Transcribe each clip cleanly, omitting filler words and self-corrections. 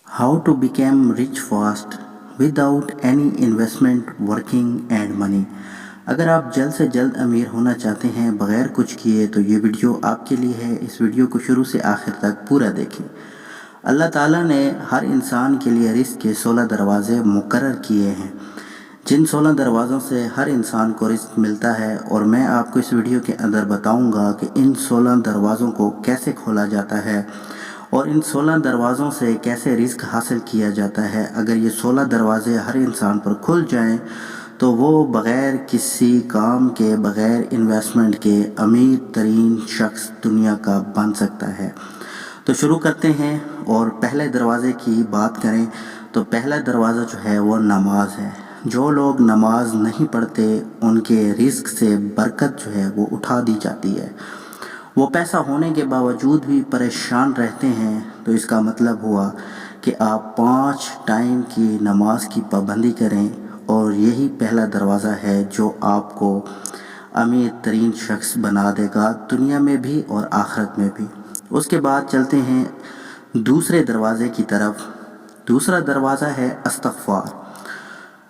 How to become rich fast without any investment working and money। अगर आप जल्द से जल्द अमीर होना चाहते हैं बग़ैर कुछ किए तो ये वीडियो आपके लिए है। इस वीडियो को शुरू से आखिर तक पूरा देखें। अल्लाह ताला ने हर इंसान के लिए रिस्क के 16 दरवाज़े मुकर्रर किए हैं, जिन 16 दरवाज़ों से हर इंसान को रिस्क मिलता है। और मैं आपको इस वीडियो के अंदर बताऊंगा कि इन 16 दरवाज़ों को कैसे खोला जाता है और इन 16 दरवाज़ों से कैसे रिस्क हासिल किया जाता है। अगर ये 16 दरवाज़े हर इंसान पर खुल जाएं तो वो बग़ैर किसी काम के, बग़ैर इन्वेस्टमेंट के अमीर तरीन शख्स दुनिया का बन सकता है। तो शुरू करते हैं। और पहले दरवाज़े की बात करें तो पहला दरवाज़ा जो है वो नमाज है। जो लोग नमाज नहीं पढ़ते उनके रिस्क से बरकत जो है वो उठा दी जाती है। वो पैसा होने के बावजूद भी परेशान रहते हैं। तो इसका मतलब हुआ कि आप 5 टाइम की नमाज की पाबंदी करें और यही पहला दरवाज़ा है जो आपको अमीर तरीन शख्स बना देगा, दुनिया में भी और आखिरत में भी। उसके बाद चलते हैं दूसरे दरवाज़े की तरफ। दूसरा दरवाज़ा है इस्तिग़फ़ार।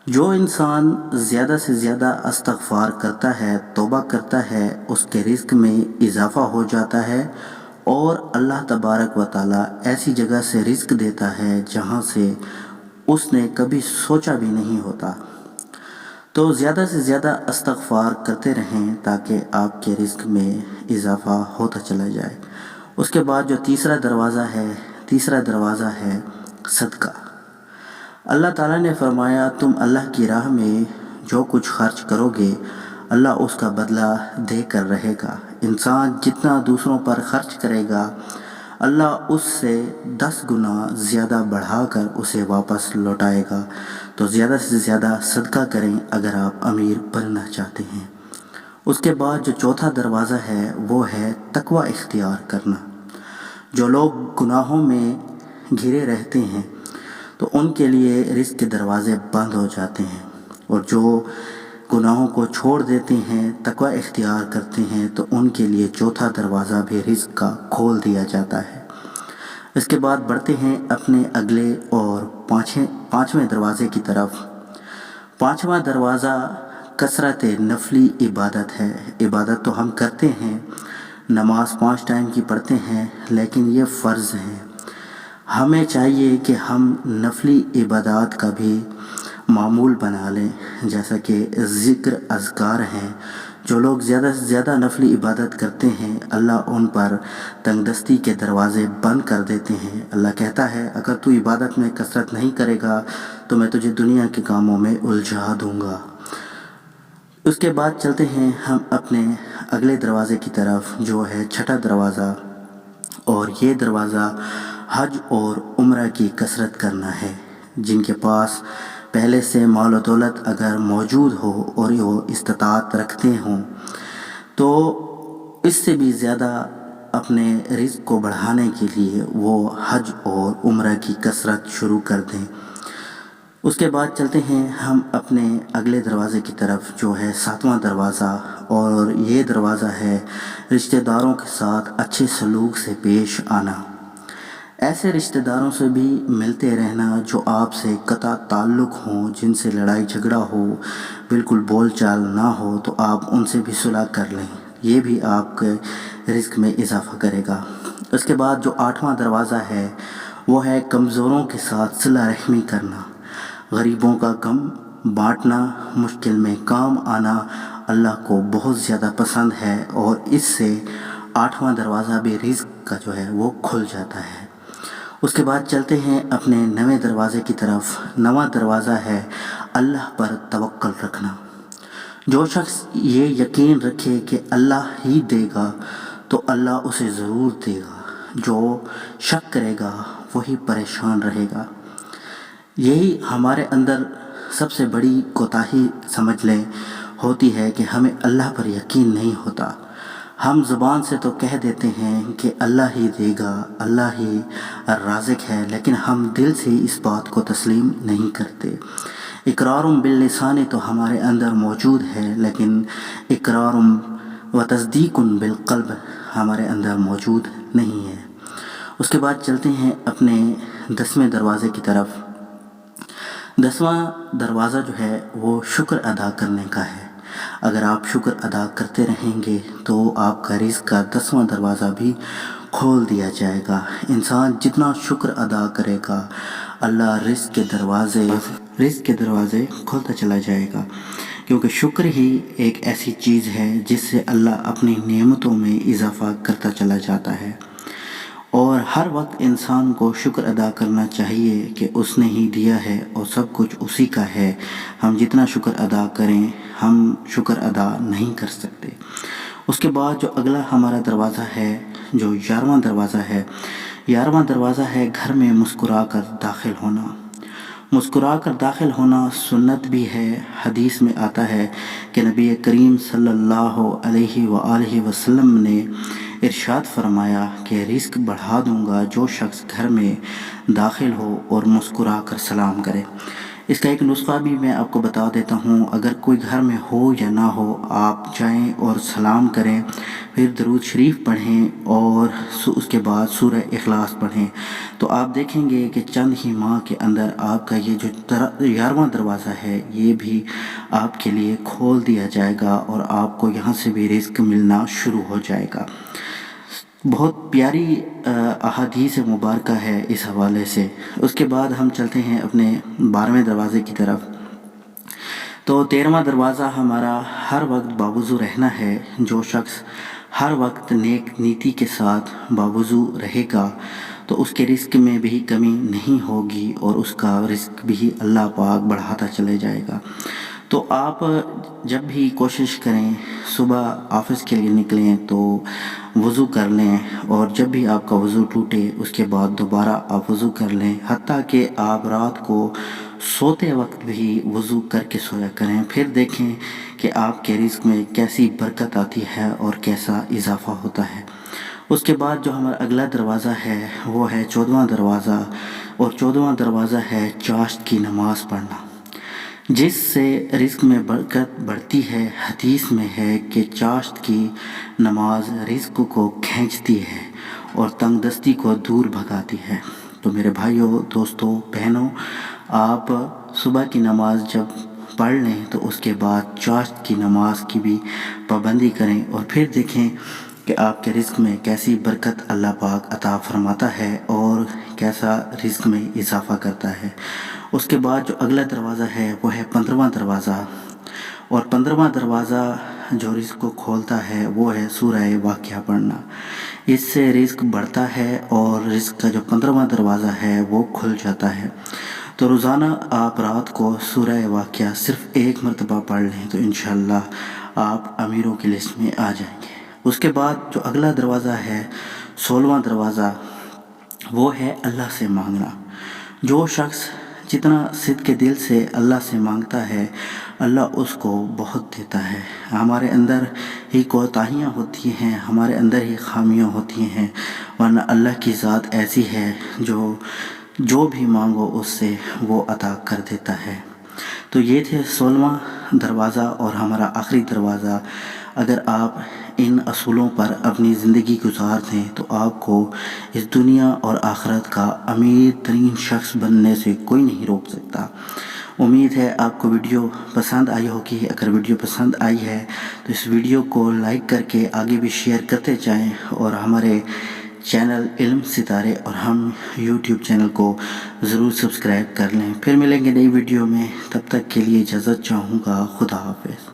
जो इंसान ज़्यादा से ज़्यादा इस्तिग़फ़ार करता है, तौबा करता है, उसके रिस्क में इजाफ़ा हो जाता है और अल्लाह तबारक व तआला ऐसी जगह से रिस्क देता है जहाँ से उसने कभी सोचा भी नहीं होता। तो ज़्यादा से ज़्यादा इस्तिग़फ़ार करते रहें ताकि आपके रिस्क में इजाफ़ा होता चला जाए। उसके बाद जो तीसरा दरवाज़ा है सदका। अल्लाह ताला ने फरमाया, तुम अल्लाह की राह में जो कुछ खर्च करोगे अल्लाह उसका बदला दे कर रहेगा। इंसान जितना दूसरों पर खर्च करेगा अल्लाह उससे 10 गुना ज़्यादा बढ़ाकर उसे वापस लौटाएगा। तो ज़्यादा से ज़्यादा सदका करें अगर आप अमीर बनना चाहते हैं। उसके बाद जो चौथा दरवाज़ा है वो है तक़वा इख्तियार करना। जो लोग गुनाहों में घिरे रहते हैं तो उनके लिए रिस्क के दरवाज़े बंद हो जाते हैं, और जो गुनाहों को छोड़ देते हैं, तक़वा इख्तियार करते हैं, तो उनके लिए चौथा दरवाज़ा भी रिस्क का खोल दिया जाता है। इसके बाद बढ़ते हैं अपने अगले और पाँचवें दरवाज़े की तरफ। पाँचवा दरवाज़ा कसरत नफली इबादत है। इबादत तो हम करते हैं, नमाज 5 टाइम की पढ़ते हैं, लेकिन ये फ़र्ज़ है। हमें चाहिए कि हम नफली इबादत का भी मामूल बना लें, जैसा कि ज़िक्र अज़कार हैं। जो लोग ज़्यादा से ज़्यादा नफली इबादत करते हैं अल्लाह उन पर तंगदस्ती के दरवाज़े बंद कर देते हैं। अल्लाह कहता है, अगर तू इबादत में कसरत नहीं करेगा तो मैं तुझे दुनिया के कामों में उलझा दूँगा। उसके बाद चलते हैं हम अपने अगले दरवाज़े की तरफ, जो है छठा दरवाज़ा। और ये दरवाज़ा हज और उम्रा की कसरत करना है। जिनके पास पहले से माल और दौलत अगर मौजूद हो और वो इस्तिताअत रखते हों तो इससे भी ज़्यादा अपने रिज़्क़ को बढ़ाने के लिए वो हज और उम्रा की कसरत शुरू कर दें। उसके बाद चलते हैं हम अपने अगले दरवाज़े की तरफ, जो है 7वां दरवाज़ा। और ये दरवाज़ा है रिश्तेदारों के साथ अच्छे सलूक से पेश आना। ऐसे रिश्तेदारों से भी मिलते रहना जो आपसे कता ताल्लुक़ हों, जिनसे लड़ाई झगड़ा हो, बिल्कुल बोल चाल ना हो, तो आप उनसे भी सुलह कर लें। ये भी आपके रिस्क में इजाफ़ा करेगा। उसके बाद जो 8वां दरवाज़ा है वो है कमज़ोरों के साथ सिला रहमी करना। गरीबों का गम बांटना, मुश्किल में काम आना अल्लाह को बहुत ज़्यादा पसंद है, और इससे 8वां दरवाज़ा भी रिस्क का जो है वो खुल जाता है। उसके बाद चलते हैं अपने 9वें दरवाज़े की तरफ। 9वां दरवाज़ा है अल्लाह पर तवक्कल रखना। जो शख्स ये यकीन रखे कि अल्लाह ही देगा तो अल्लाह उसे ज़रूर देगा। जो शक करेगा वही परेशान रहेगा। यही हमारे अंदर सबसे बड़ी कोताही समझ लें होती है कि हमें अल्लाह पर यकीन नहीं होता। हम ज़ुबान से तो कह देते हैं कि अल्लाह ही देगा, अल्लाह ही राज़िक है, लेकिन हम दिल से इस बात को तस्लीम नहीं करते। इकरारुम बिल लिसानी तो हमारे अंदर मौजूद है, लेकिन इकरारुम व तस्दीकुन बिल क़ल्ब हमारे अंदर मौजूद नहीं है। उसके बाद चलते हैं अपने 10वें दरवाज़े की तरफ। 10वां दरवाज़ा जो है वो शुक्र अदा करने का है। अगर आप शुक्र अदा करते रहेंगे तो आपका रिज़्क़ का 10वां दरवाज़ा भी खोल दिया जाएगा। इंसान जितना शुक्र अदा करेगा, अल्लाह रिज़्क़ के दरवाज़े खोलता चला जाएगा, क्योंकि शुक्र ही एक ऐसी चीज़ है जिससे अल्लाह अपनी नेमतों में इजाफ़ा करता चला जाता है। और हर वक्त इंसान को शुक्र अदा करना चाहिए कि उसने ही दिया है और सब कुछ उसी का है। हम जितना शुक्र अदा करें, हम शुक्र अदा नहीं कर सकते। उसके बाद जो अगला हमारा दरवाज़ा है, जो 11वां दरवाज़ा है, 11वां दरवाज़ा है घर में मुस्कुरा कर दाखिल होना। मुस्कुरा कर दाखिल होना सुन्नत भी है। हदीस में आता है कि नबी करीम सल्लल्लाहु अलैहि वसल्लम ने इरशाद फरमाया कि रिज़्क़ बढ़ा दूंगा जो शख्स घर में दाखिल हो और मुस्कुरा कर सलाम करे। इसका एक नुस्खा भी मैं आपको बता देता हूँ। अगर कोई घर में हो या ना हो, आप जाएं और सलाम करें, फिर दरूद शरीफ पढ़ें और उसके बाद सूरह इखलास पढ़ें, तो आप देखेंगे कि चंद ही माह के अंदर आपका ये जो 11वां दरवाज़ा है ये भी आपके लिए खोल दिया जाएगा और आपको यहाँ से भी रिज़्क़ मिलना शुरू हो जाएगा। बहुत प्यारी अहादीस मुबारका है इस हवाले से। उसके बाद हम चलते हैं अपने 12वें दरवाज़े की तरफ। तो 13वां दरवाज़ा हमारा हर वक्त बावुज़ू रहना है। जो शख्स हर वक्त नेक नीति के साथ बावुज़ू रहेगा तो उसके रिज़्क़ में भी कमी नहीं होगी और उसका रिज़्क़ भी अल्लाह पाक बढ़ाता चले जाएगा। तो आप जब भी कोशिश करें, सुबह ऑफ़िस के लिए निकलें तो वज़ू कर लें, और जब भी आपका वज़ू टूटे उसके बाद दोबारा आप वज़ू कर लें। हत्ता कि आप रात को सोते वक्त भी वज़ू करके सोया करें। फिर देखें कि आपके रिज़्क़ में कैसी बरकत आती है और कैसा इजाफ़ा होता है। उसके बाद जो हमारा अगला दरवाज़ा है वो है 14वां दरवाज़ा, और 14वां दरवाज़ा है चाश्त की नमाज़ पढ़ना, जिससे रिज़्क़ में बरकत बढ़ती है। हदीस में है कि चाश्त की नमाज रिज़्क़ को खींचती है और तंगदस्ती को दूर भगाती है। तो मेरे भाइयों, दोस्तों, बहनों, आप सुबह की नमाज जब पढ़ लें तो उसके बाद चाश्त की नमाज की भी पाबंदी करें और फिर देखें कि आपके रिज़्क़ में कैसी बरकत अल्लाह पाक अता फरमाता है और कैसा रिज़्क़ में इजाफ़ा करता है। उसके बाद जो अगला दरवाज़ा है वो है 15वां दरवाज़ा, और 15वां दरवाज़ा जो रिज़्क़ को खोलता है वो है सूरह वाक़िया पढ़ना। इससे रिज़्क़ बढ़ता है और रिज़्क़ का जो 15वां दरवाज़ा है वो खुल जाता है। तो रोज़ाना आप रात को सूरह वाक़िया सिर्फ़ एक मरतबा पढ़ लें तो इंशाअल्लाह आप अमीरों की लिस्ट में आ जाएंगे। उसके बाद जो अगला दरवाज़ा है 16वां दरवाज़ा, वो है अल्लाह से मांगना। जो शख्स जितना सिद्क़ के दिल से अल्लाह से मांगता है, अल्लाह उसको बहुत देता है। हमारे अंदर ही कोताहियाँ होती हैं, हमारे अंदर ही खामियाँ होती हैं, वरना अल्लाह की ज़ात ऐसी है जो भी मांगो उससे वो अता कर देता है। तो ये थे 16वां दरवाज़ा और हमारा आखिरी दरवाज़ा। अगर आप इन असूलों पर अपनी ज़िंदगी गुजार दें तो आपको इस दुनिया और आखिरत का अमीर तरीन शख्स बनने से कोई नहीं रोक सकता। उम्मीद है आपको वीडियो पसंद आई होगी। अगर वीडियो पसंद आई है तो इस वीडियो को लाइक करके आगे भी शेयर करते जाएं और हमारे चैनल इल्म सितारे और हम यूट्यूब चैनल को ज़रूर सब्सक्राइब कर लें। फिर मिलेंगे नई वीडियो में, तब तक के लिए इजाज़त चाहूँगा। खुदा हाफ़िज़।